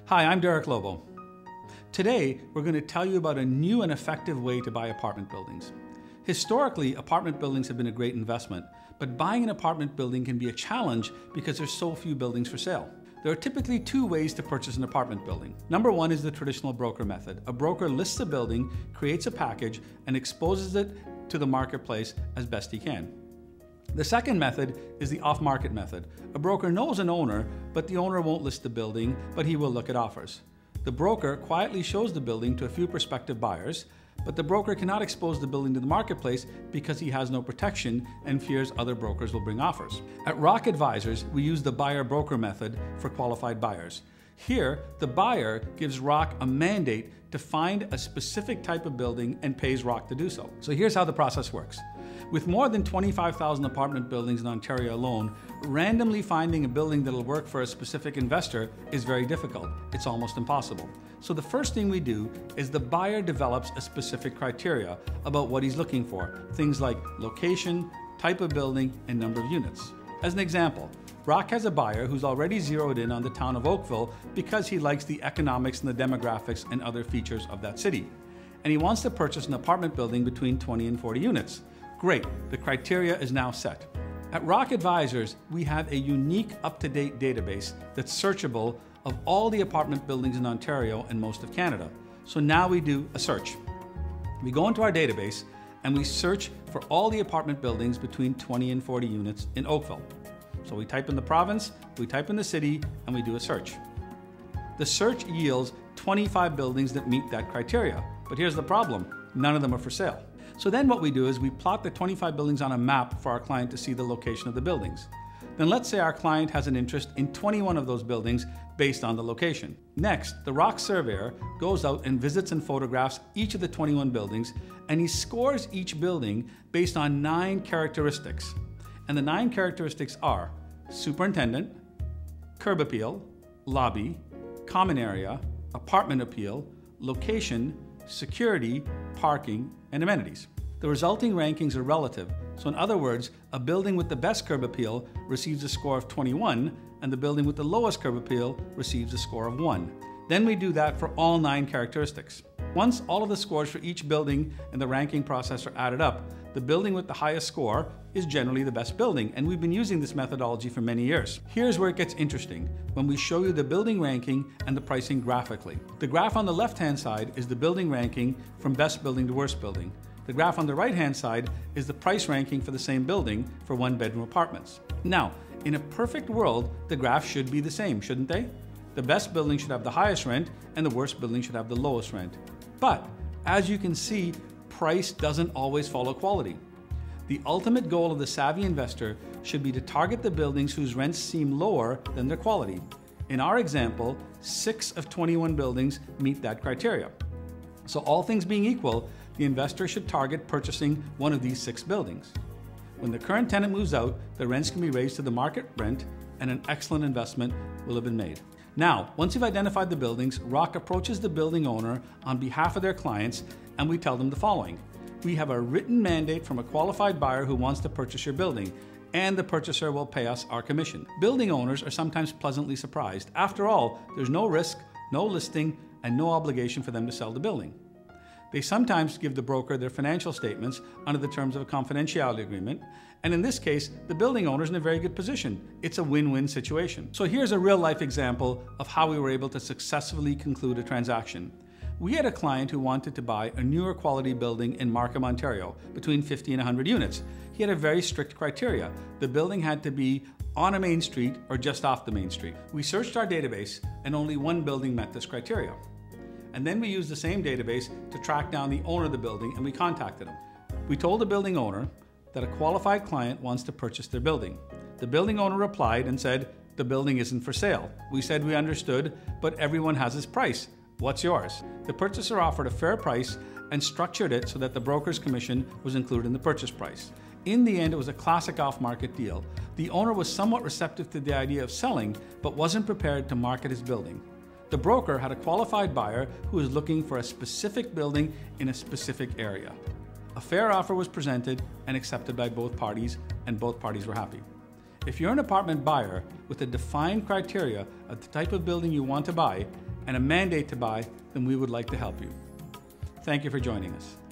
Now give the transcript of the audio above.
Hi, I'm Lobo. Today, we're going to tell you about a new and effective way to buy apartment buildings. Historically, apartment buildings have been a great investment, but buying an apartment building can be a challenge because there's so few buildings for sale. There are typically two ways to purchase an apartment building. Number one is the traditional broker method. A broker lists a building, creates a package, and exposes it to the marketplace as best he can. The second method is the off-market method. A broker knows an owner, but the owner won't list the building, but he will look at offers. The broker quietly shows the building to a few prospective buyers, but the broker cannot expose the building to the marketplace because he has no protection and fears other brokers will bring offers. At Rock Advisors, we use the buyer-broker method for qualified buyers. Here, the buyer gives Rock a mandate to find a specific type of building and pays Rock to do so. So here's how the process works. With more than 25,000 apartment buildings in Ontario alone, randomly finding a building that'll work for a specific investor is very difficult. It's almost impossible. So the first thing we do is the buyer develops a specific criteria about what he's looking for. Things like location, type of building, and number of units. As an example, Rock has a buyer who's already zeroed in on the town of Oakville because he likes the economics and the demographics and other features of that city. And he wants to purchase an apartment building between 20 and 40 units. Great, the criteria is now set. At Rock Advisors, we have a unique up-to-date database that's searchable of all the apartment buildings in Ontario and most of Canada. So now we do a search. We go into our database and we search for all the apartment buildings between 20 and 40 units in Oakville. So we type in the province, we type in the city, and we do a search. The search yields 25 buildings that meet that criteria. But here's the problem, none of them are for sale. So then what we do is we plot the 25 buildings on a map for our client to see the location of the buildings. Then let's say our client has an interest in 21 of those buildings based on the location. Next, the Rock surveyor goes out and visits and photographs each of the 21 buildings, and he scores each building based on 9 characteristics. And the 9 characteristics are superintendent, curb appeal, lobby, common area, apartment appeal, location, security, parking, and amenities. The resulting rankings are relative, so in other words, a building with the best curb appeal receives a score of 21, and the building with the lowest curb appeal receives a score of 1. Then we do that for all 9 characteristics. Once all of the scores for each building in the ranking process are added up, the building with the highest score is generally the best building, and we've been using this methodology for many years. Here's where it gets interesting, when we show you the building ranking and the pricing graphically. The graph on the left-hand side is the building ranking from best building to worst building. The graph on the right-hand side is the price ranking for the same building for one-bedroom apartments. Now, in a perfect world, the graphs should be the same, shouldn't they? The best building should have the highest rent, and the worst building should have the lowest rent. But, as you can see, price doesn't always follow quality. The ultimate goal of the savvy investor should be to target the buildings whose rents seem lower than their quality. In our example, 6 of 21 buildings meet that criteria. So all things being equal, the investor should target purchasing one of these 6 buildings. When the current tenant moves out, the rents can be raised to the market rent and an excellent investment will have been made. Now, once you've identified the buildings, Rock approaches the building owner on behalf of their clients, and we tell them the following. We have a written mandate from a qualified buyer who wants to purchase your building, and the purchaser will pay us our commission. Building owners are sometimes pleasantly surprised. After all, there's no risk, no listing, and no obligation for them to sell the building. They sometimes give the broker their financial statements under the terms of a confidentiality agreement, and in this case, the building owner is in a very good position. It's a win-win situation. So here's a real-life example of how we were able to successfully conclude a transaction. We had a client who wanted to buy a newer quality building in Markham, Ontario, between 50 and 100 units. He had a very strict criteria. The building had to be on a main street or just off the main street. We searched our database, and only one building met this criteria. And then we used the same database to track down the owner of the building, and we contacted him. We told the building owner that a qualified client wants to purchase their building. The building owner replied and said, "The building isn't for sale." We said we understood, but everyone has his price. What's yours? The purchaser offered a fair price and structured it so that the broker's commission was included in the purchase price. In the end, it was a classic off-market deal. The owner was somewhat receptive to the idea of selling, but wasn't prepared to market his building. The broker had a qualified buyer who was looking for a specific building in a specific area. A fair offer was presented and accepted by both parties, and both parties were happy. If you're an apartment buyer with a defined criteria of the type of building you want to buy, and a mandate to buy, then we would like to help you. Thank you for joining us.